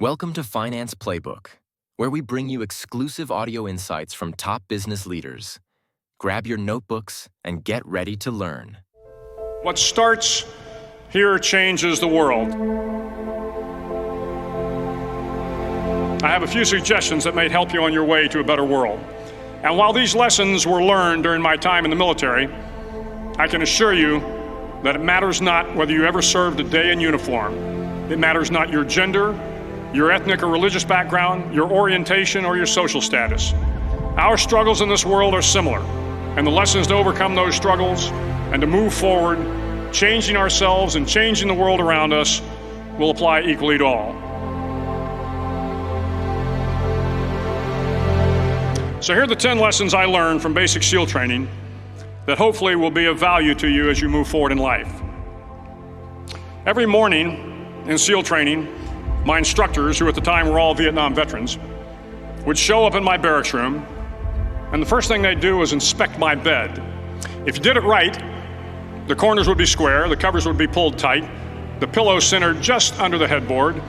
Welcome to Finance Playbook, where we bring you exclusive audio insights from top business leaders. Grab your notebooks and get ready to learn. What starts here changes the world. I have a few suggestions that may help you on your way to a better world. And while these lessons were learned during my time in the military, I can assure you that it matters not whether you ever served a day in uniform. It matters not your gender, your ethnic or religious background, your orientation, or your social status. Our struggles in this world are similar, and the lessons to overcome those struggles and to move forward, changing ourselves and changing the world around us, will apply equally to all. So here are the 10 lessons I learned from basic SEAL training that hopefully will be of value to you as you move forward in life. Every morning in SEAL training, my instructors, who at the time were all Vietnam veterans, would show up in my barracks room, and the first thing they'd do was inspect my bed. If you did it right, the corners would be square, the covers would be pulled tight, the pillow centered just under the headboard,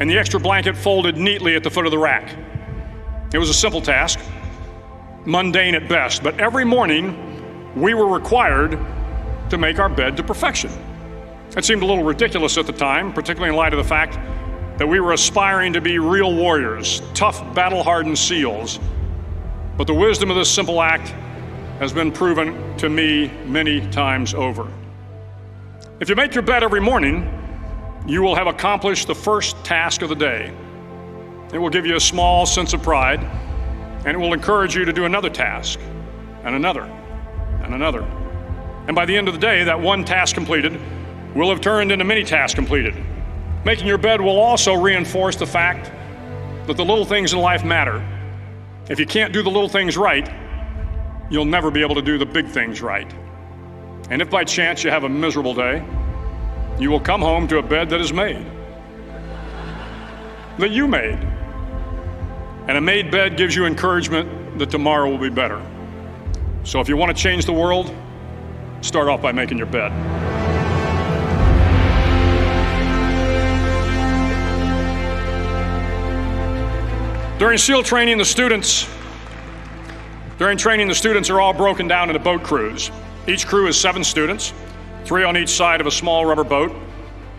and the extra blanket folded neatly at the foot of the rack. It was a simple task, mundane at best, but every morning we were required to make our bed to perfection. It seemed a little ridiculous at the time, particularly in light of the fact that we were aspiring to be real warriors, tough, battle-hardened SEALs. But the wisdom of this simple act has been proven to me many times over. If you make your bed every morning, you will have accomplished the first task of the day. It will give you a small sense of pride, and it will encourage you to do another task, and another, and another. And by the end of the day, that one task completed will have turned into many tasks completed. Making your bed will also reinforce the fact that the little things in life matter. If you can't do the little things right, you'll never be able to do the big things right. And if by chance you have a miserable day, you will come home to a bed that is made, that you made. And a made bed gives you encouragement that tomorrow will be better. So if you want to change the world, start off by making your bed. During SEAL training, the students are all broken down into boat crews. Each crew is 7 students, 3 on each side of a small rubber boat,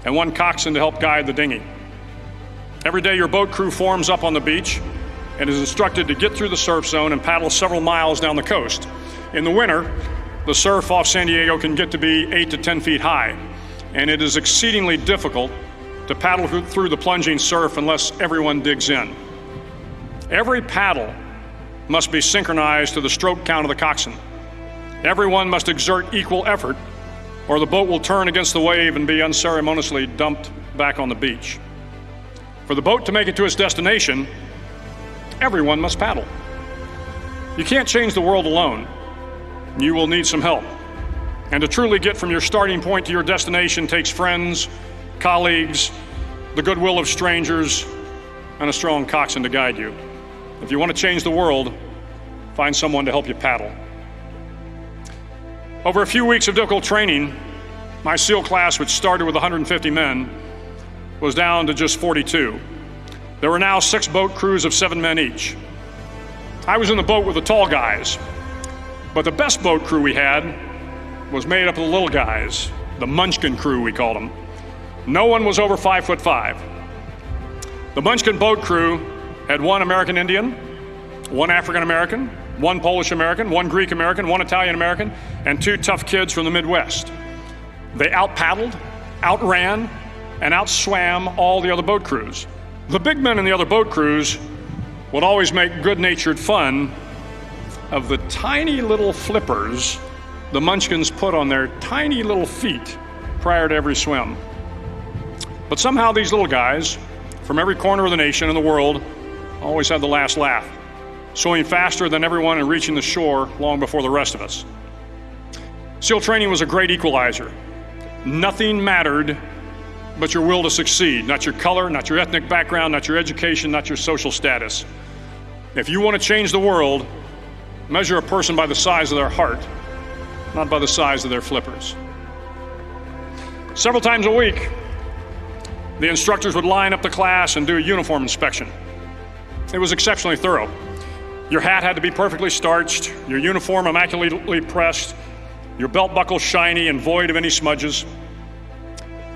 and 1 coxswain to help guide the dinghy. Every day, your boat crew forms up on the beach and is instructed to get through the surf zone and paddle several miles down the coast. In the winter, the surf off San Diego can get to be 8 to 10 feet high, and it is exceedingly difficult to paddle through the plunging surf unless everyone digs in. Every paddle must be synchronized to the stroke count of the coxswain. Everyone must exert equal effort, or the boat will turn against the wave and be unceremoniously dumped back on the beach. For the boat to make it to its destination, everyone must paddle. You can't change the world alone. You will need some help. And to truly get from your starting point to your destination takes friends, colleagues, the goodwill of strangers, and a strong coxswain to guide you. If you want to change the world, find someone to help you paddle. Over a few weeks of difficult training, my SEAL class, which started with 150 men, was down to just 42. There were now 6 boat crews of 7 men each. I was in the boat with the tall guys, but the best boat crew we had was made up of the little guys, the Munchkin crew, we called them. No one was over 5'5". The Munchkin boat crew had 1 American Indian, 1 African American, 1 Polish American, 1 Greek American, 1 Italian American, and 2 tough kids from the Midwest. They out-paddled, outran, and outswam all the other boat crews. The big men in the other boat crews would always make good-natured fun of the tiny little flippers the Munchkins put on their tiny little feet prior to every swim. But somehow these little guys from every corner of the nation and the world always had the last laugh, swimming faster than everyone and reaching the shore long before the rest of us. SEAL training was a great equalizer. Nothing mattered but your will to succeed, not your color, not your ethnic background, not your education, not your social status. If you want to change the world, measure a person by the size of their heart, not by the size of their flippers. Several times a week, the instructors would line up the class and do a uniform inspection. It was exceptionally thorough. Your hat had to be perfectly starched, your uniform immaculately pressed, your belt buckle shiny and void of any smudges.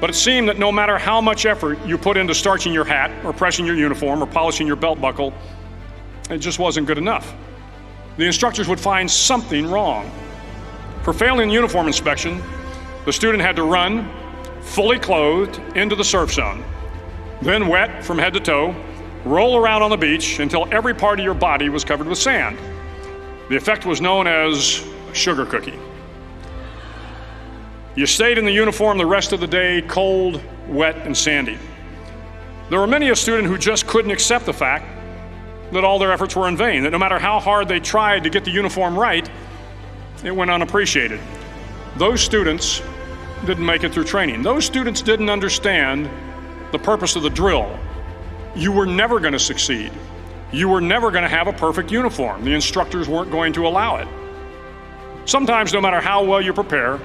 But it seemed that no matter how much effort you put into starching your hat or pressing your uniform or polishing your belt buckle, it just wasn't good enough. The instructors would find something wrong. For failing the uniform inspection, the student had to run, fully clothed, into the surf zone, then wet from head to toe, roll around on the beach until every part of your body was covered with sand. The effect was known as a sugar cookie. You stayed in the uniform the rest of the day, cold, wet, and sandy. There were many a student who just couldn't accept the fact that all their efforts were in vain, that no matter how hard they tried to get the uniform right, it went unappreciated. Those students didn't make it through training. Those students didn't understand the purpose of the drill. You were never going to succeed. You were never going to have a perfect uniform. The instructors weren't going to allow it. Sometimes, no matter how well you prepare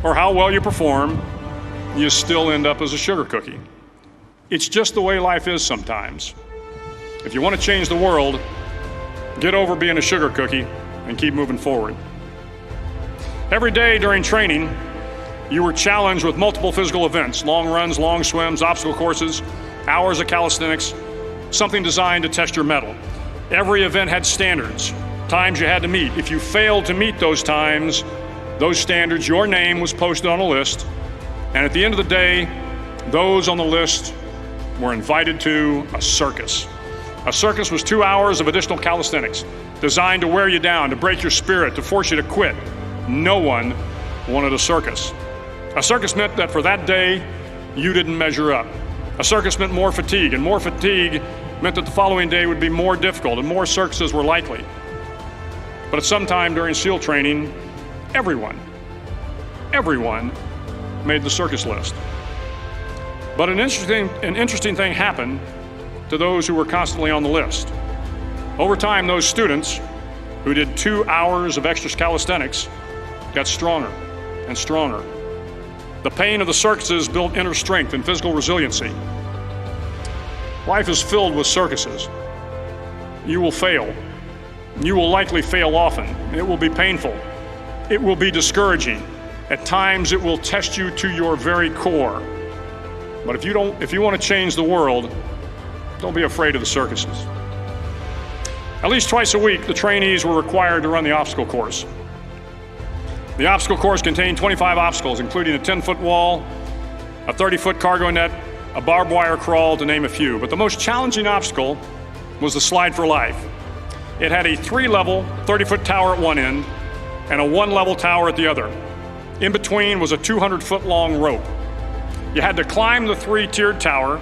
or how well you perform, you still end up as a sugar cookie. It's just the way life is sometimes. If you want to change the world, get over being a sugar cookie and keep moving forward. Every day during training, you were challenged with multiple physical events: long runs, long swims, obstacle courses, hours of calisthenics, something designed to test your mettle. Every event had standards, times you had to meet. If you failed to meet those times, those standards, your name was posted on a list, and at the end of the day, those on the list were invited to a circus. A circus was 2 hours of additional calisthenics, designed to wear you down, to break your spirit, to force you to quit. No one wanted a circus. A circus meant that for that day, you didn't measure up. A circus meant more fatigue, and more fatigue meant that the following day would be more difficult and more circuses were likely. But at some time during SEAL training, everyone made the circus list. But an interesting thing happened to those who were constantly on the list. Over time, those students who did 2 hours of extra calisthenics got stronger and stronger. The pain of the circuses built inner strength and physical resiliency. Life is filled with circuses. You will fail. You will likely fail often. It will be painful. It will be discouraging. At times, it will test you to your very core. But if you want to change the world, don't be afraid of the circuses. At least twice a week, the trainees were required to run the obstacle course. The obstacle course contained 25 obstacles, including a 10-foot wall, a 30-foot cargo net, a barbed wire crawl, to name a few. But the most challenging obstacle was the slide for life. It had a 3-level, 30-foot tower at one end and a 1-level tower at the other. In between was a 200-foot long rope. You had to climb the 3-tiered tower,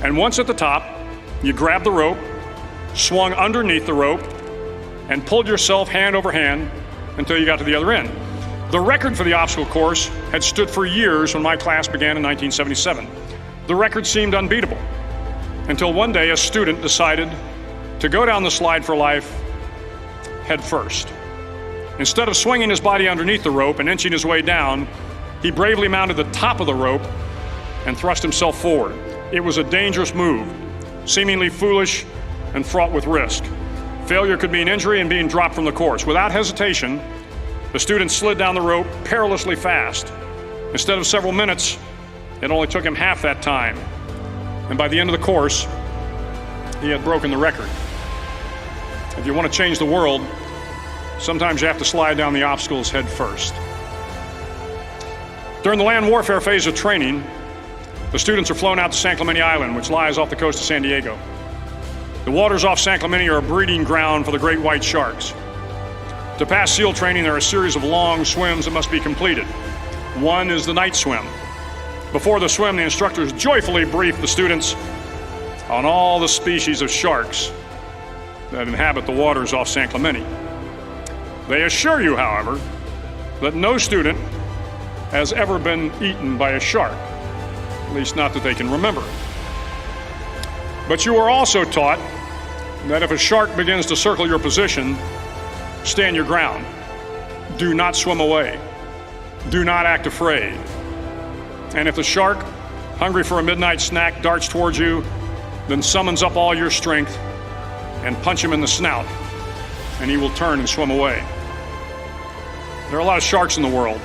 and once at the top, you grabbed the rope, swung underneath the rope, and pulled yourself hand over hand until you got to the other end. The record for the obstacle course had stood for years when my class began in 1977. The record seemed unbeatable until one day a student decided to go down the slide for life head first. Instead of swinging his body underneath the rope and inching his way down, he bravely mounted the top of the rope and thrust himself forward. It was a dangerous move, seemingly foolish and fraught with risk. Failure could mean injury and being dropped from the course. Without hesitation, the student slid down the rope perilously fast. Instead of several minutes, it only took him half that time. And by the end of the course, he had broken the record. If you want to change the world, sometimes you have to slide down the obstacles head first. During the land warfare phase of training, the students are flown out to San Clemente Island, which lies off the coast of San Diego. The waters off San Clemente are a breeding ground for the great white sharks. To pass SEAL training, there are a series of long swims that must be completed. One is the night swim. Before the swim, the instructors joyfully brief the students on all the species of sharks that inhabit the waters off San Clemente. They assure you, however, that no student has ever been eaten by a shark, at least not that they can remember. But you are also taught that if a shark begins to circle your position, stand your ground. Do not swim away. Do not act afraid. And if the shark hungry for a midnight snack, darts towards you, then summons up all your strength and punch him in the snout, and he will turn and swim away. There are a lot of sharks in the world.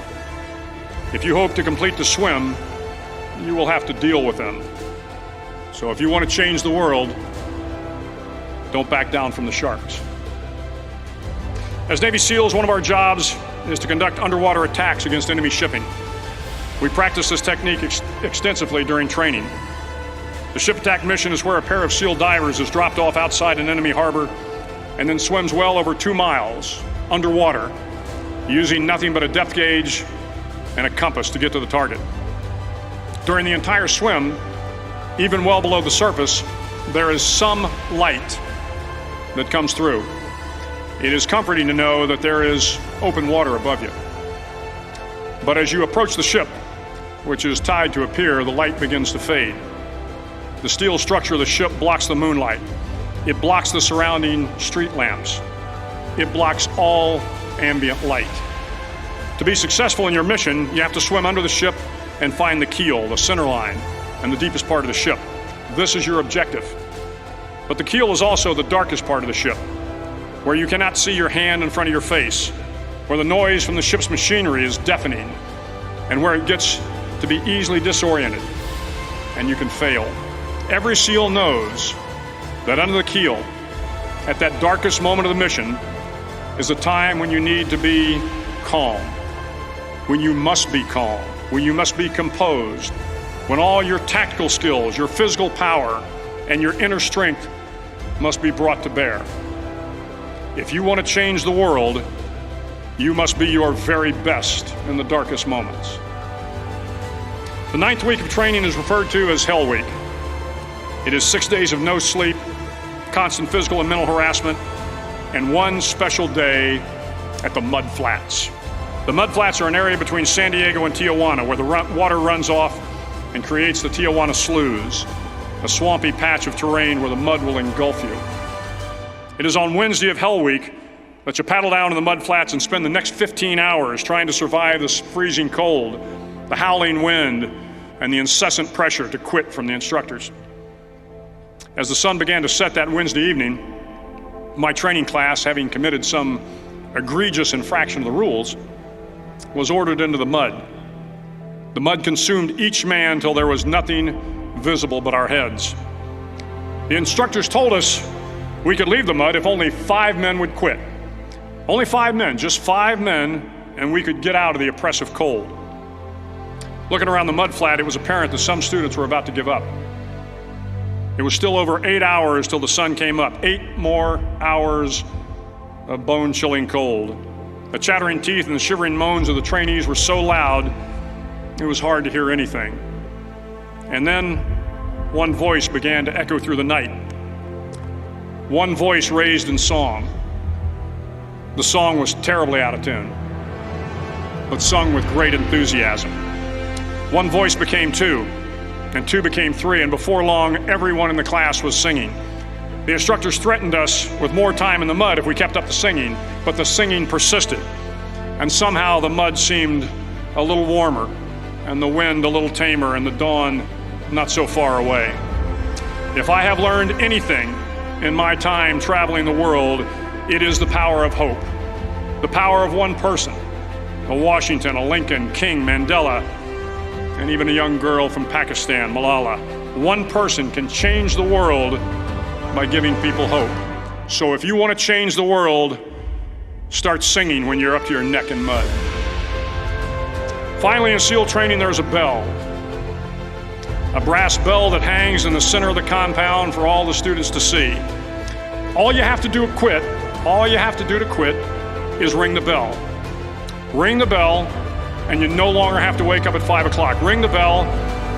If you hope to complete the swim, you will have to deal with them. So if you want to change the world, don't back down from the sharks. As Navy SEALs, one of our jobs is to conduct underwater attacks against enemy shipping. We practice this technique extensively during training. The ship attack mission is where a pair of SEAL divers is dropped off outside an enemy harbor and then swims well over 2 miles underwater, using nothing but a depth gauge and a compass to get to the target. During the entire swim, even well below the surface, there is some light that comes through. It is comforting to know that there is open water above you. But as you approach the ship, which is tied to a pier, the light begins to fade. The steel structure of the ship blocks the moonlight. It blocks the surrounding street lamps. It blocks all ambient light. To be successful in your mission, you have to swim under the ship and find the keel, the center line, and the deepest part of the ship. This is your objective. But the keel is also the darkest part of the ship, where you cannot see your hand in front of your face, where the noise from the ship's machinery is deafening, and where it gets to be easily disoriented, and you can fail. Every SEAL knows that under the keel, at that darkest moment of the mission, is a time when you need to be calm, when you must be calm, when you must be composed, when all your tactical skills, your physical power, and your inner strength must be brought to bear. If you want to change the world, you must be your very best in the darkest moments. The 9th week of training is referred to as Hell Week. It is 6 days of no sleep, constant physical and mental harassment, and one special day at the Mud Flats. The Mud Flats are an area between San Diego and Tijuana where the water runs off and creates the Tijuana Sloughs, a swampy patch of terrain where the mud will engulf you. It is on Wednesday of Hell Week that you paddle down to the mud flats and spend the next 15 hours trying to survive this freezing cold, the howling wind, and the incessant pressure to quit from the instructors. As the sun began to set that Wednesday evening, my training class, having committed some egregious infraction of the rules, was ordered into the mud. The mud consumed each man till there was nothing visible but our heads. The instructors told us we could leave the mud if only 5 men would quit. Only 5 men, just 5 men, and we could get out of the oppressive cold. Looking around the mud flat, it was apparent that some students were about to give up. It was still over 8 hours till the sun came up. 8 more hours of bone-chilling cold. The chattering teeth and the shivering moans of the trainees were so loud, it was hard to hear anything. And then one voice began to echo through the night. One voice raised in song. The song was terribly out of tune, but sung with great enthusiasm. One voice became 2, and 2 became 3, and before long, everyone in the class was singing. The instructors threatened us with more time in the mud if we kept up the singing, but the singing persisted, and somehow the mud seemed a little warmer, and the wind a little tamer, and the dawn not so far away. If I have learned anything in my time traveling the world, it is the power of hope, the power of one person, a Washington, a Lincoln, King, Mandela, and even a young girl from Pakistan, Malala. One person can change the world by giving people hope. So if you want to change the world, start singing when you're up to your neck in mud. Finally, in SEAL training, there's a bell. A brass bell that hangs in the center of the compound for all the students to see. All you have to do to quit is ring the bell. Ring the bell, and you no longer have to wake up at 5 o'clock. Ring the bell,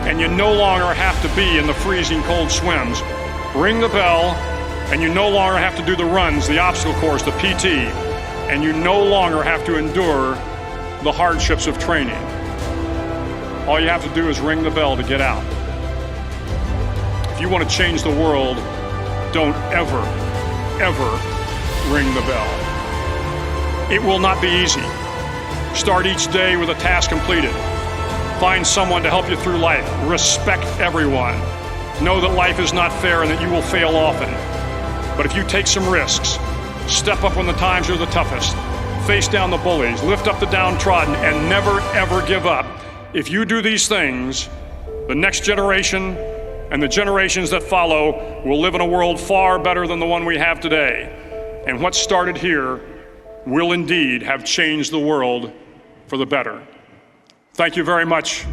and you no longer have to be in the freezing cold swims. Ring the bell, and you no longer have to do the runs, the obstacle course, the PT, and you no longer have to endure the hardships of training. All you have to do is ring the bell to get out. If you want to change the world, don't ever ring the bell. It will not be easy. Start each day with a task completed. Find someone to help you through life. Respect everyone. Know that life is not fair and that you will fail often. But if you take some risks, step up when the times are the toughest, face down the bullies, lift up the downtrodden, and never, ever give up. If you do these things, the next generation and the generations that follow will live in a world far better than the one we have today. And what started here will indeed have changed the world for the better. Thank you very much.